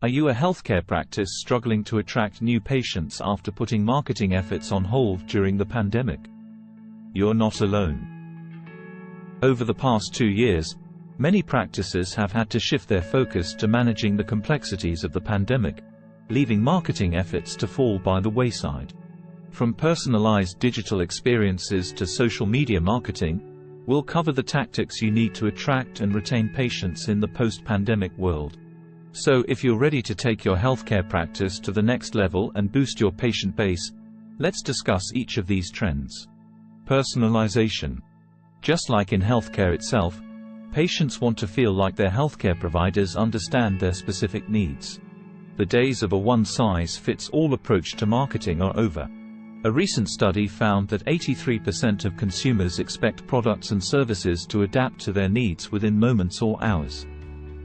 Are you a healthcare practice struggling to attract new patients after putting marketing efforts on hold during the pandemic? You're not alone. Over the past 2 years, many practices have had to shift their focus to managing the complexities of the pandemic, leaving marketing efforts to fall by the wayside. From personalized digital experiences to social media marketing, we'll cover the tactics you need to attract and retain patients in the post-pandemic world. So if you're ready to take your healthcare practice to the next level and boost your patient base, let's discuss each of these trends. Personalization. Just like in healthcare itself, patients want to feel like their healthcare providers understand their specific needs. The days of a one-size-fits-all approach to marketing are over. A recent study found that 83% of consumers expect products and services to adapt to their needs within moments or hours.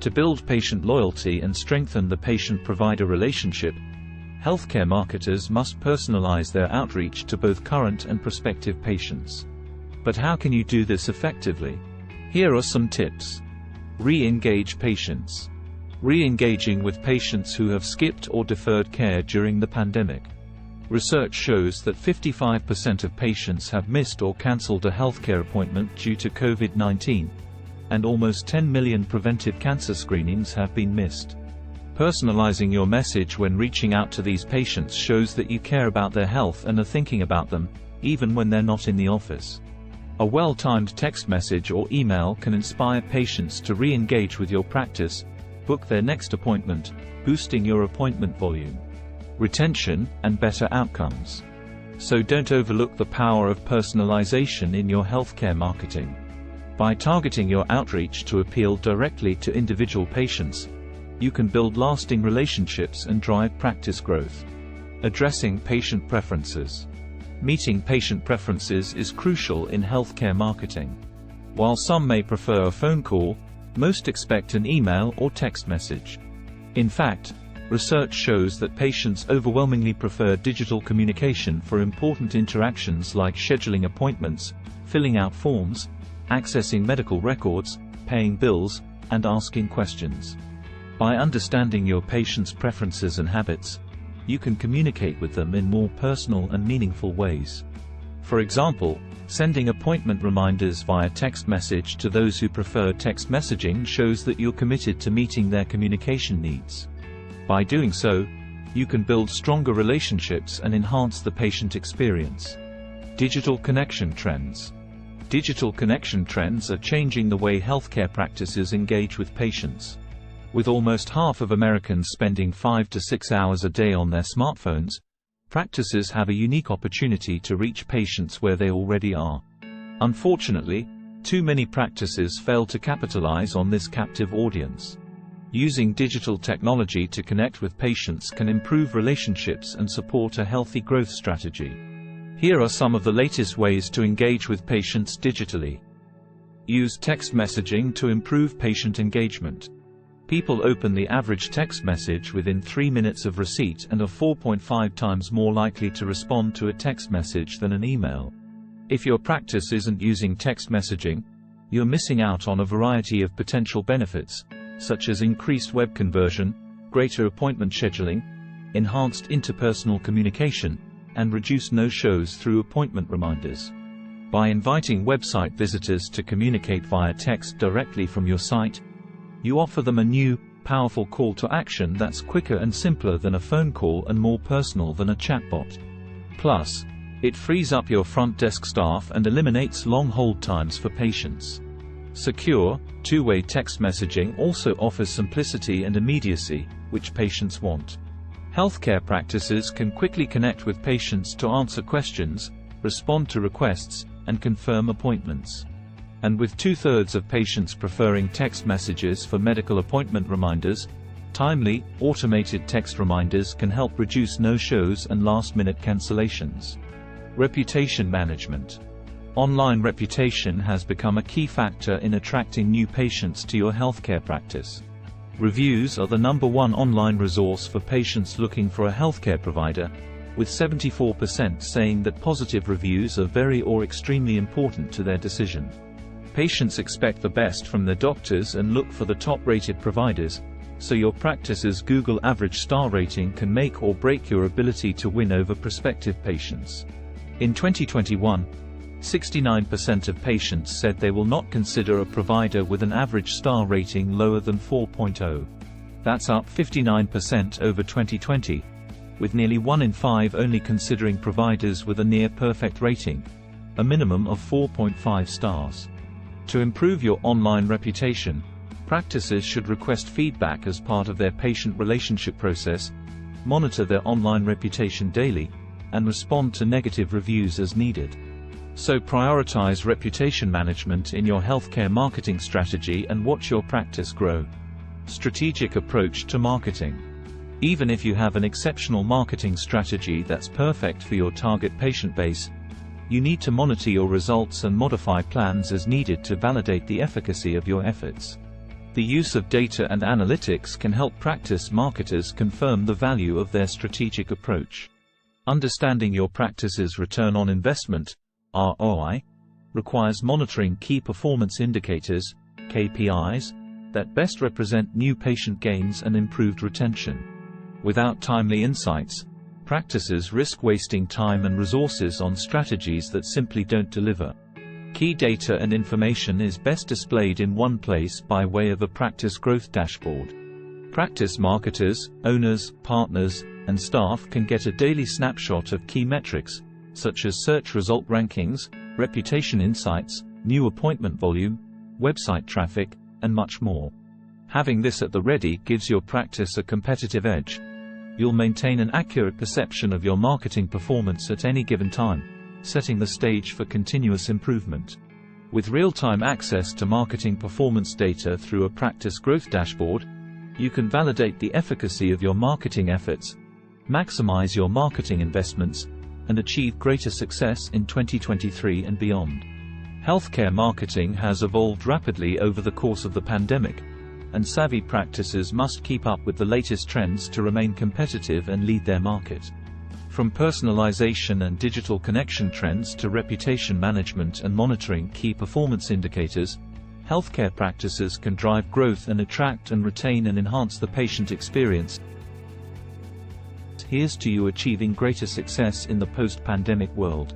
To build patient loyalty and strengthen the patient-provider relationship, healthcare marketers must personalize their outreach to both current and prospective patients. But how can you do this effectively? Here are some tips. Re-engage patients. Re-engaging with patients who have skipped or deferred care during the pandemic. Research shows that 55% of patients have missed or cancelled a healthcare appointment due to COVID-19. And almost 10 million preventive cancer screenings have been missed. Personalizing your message when reaching out to these patients shows that you care about their health and are thinking about them, even when they're not in the office. A well-timed text message or email can inspire patients to re-engage with your practice, book their next appointment, boosting your appointment volume, retention, and better outcomes. So don't overlook the power of personalization in your healthcare marketing. By targeting your outreach to appeal directly to individual patients, you can build lasting relationships and drive practice growth. Addressing patient preferences. Meeting patient preferences is crucial in healthcare marketing. While some may prefer a phone call, most expect an email or text message. In fact, research shows that patients overwhelmingly prefer digital communication for important interactions like scheduling appointments, filling out forms, accessing medical records, paying bills, and asking questions. By understanding your patients' preferences and habits, you can communicate with them in more personal and meaningful ways. For example, sending appointment reminders via text message to those who prefer text messaging shows that you're committed to meeting their communication needs. By doing so, you can build stronger relationships and enhance the patient experience. Digital connection trends. Digital connection trends are changing the way healthcare practices engage with patients. With almost half of Americans spending 5 to 6 hours a day on their smartphones, practices have a unique opportunity to reach patients where they already are. Unfortunately, too many practices fail to capitalize on this captive audience. Using digital technology to connect with patients can improve relationships and support a healthy growth strategy. Here are some of the latest ways to engage with patients digitally. Use text messaging to improve patient engagement. People open the average text message within 3 minutes of receipt and are 4.5 times more likely to respond to a text message than an email. If your practice isn't using text messaging, you're missing out on a variety of potential benefits, such as increased web conversion, greater appointment scheduling, enhanced interpersonal communication, and reduce no-shows through appointment reminders. By inviting website visitors to communicate via text directly from your site, you offer them a new, powerful call to action that's quicker and simpler than a phone call and more personal than a chatbot. Plus, it frees up your front desk staff and eliminates long hold times for patients. Secure, two-way text messaging also offers simplicity and immediacy, which patients want. Healthcare practices can quickly connect with patients to answer questions, respond to requests, and confirm appointments. And with 2/3 of patients preferring text messages for medical appointment reminders, timely, automated text reminders can help reduce no-shows and last-minute cancellations. Reputation management. Online reputation has become a key factor in attracting new patients to your healthcare practice. Reviews are the #1 online resource for patients looking for a healthcare provider, with 74% saying that positive reviews are very or extremely important to their decision. Patients expect the best from their doctors and look for the top-rated providers, so your practice's Google average star rating can make or break your ability to win over prospective patients. In 2021, 69% of patients said they will not consider a provider with an average star rating lower than 4.0. That's up 59% over 2020, with nearly 1 in 5 only considering providers with a near-perfect rating, a minimum of 4.5 stars. To improve your online reputation, practices should request feedback as part of their patient relationship process, monitor their online reputation daily, and respond to negative reviews as needed. So prioritize reputation management in your healthcare marketing strategy and watch your practice grow. Strategic approach to marketing. Even if you have an exceptional marketing strategy that's perfect for your target patient base, you need to monitor your results and modify plans as needed to validate the efficacy of your efforts. The use of data and analytics can help practice marketers confirm the value of their strategic approach. Understanding your practice's return on investment, ROI, requires monitoring key performance indicators, KPIs, that best represent new patient gains and improved retention. Without timely insights, practices risk wasting time and resources on strategies that simply don't deliver. Key data and information is best displayed in one place by way of a practice growth dashboard. Practice marketers, owners, partners, and staff can get a daily snapshot of key metrics, such as search result rankings, reputation insights, new appointment volume, website traffic, and much more. Having this at the ready gives your practice a competitive edge. You'll maintain an accurate perception of your marketing performance at any given time, setting the stage for continuous improvement. With real-time access to marketing performance data through a practice growth dashboard, you can validate the efficacy of your marketing efforts, maximize your marketing investments, and achieve greater success in 2023 and beyond. Healthcare marketing has evolved rapidly over the course of the pandemic, and savvy practices must keep up with the latest trends to remain competitive and lead their market. From personalization and digital connection trends to reputation management and monitoring key performance indicators, healthcare practices can drive growth and attract and retain and enhance the patient experience. Here's to you achieving greater success in the post-pandemic world.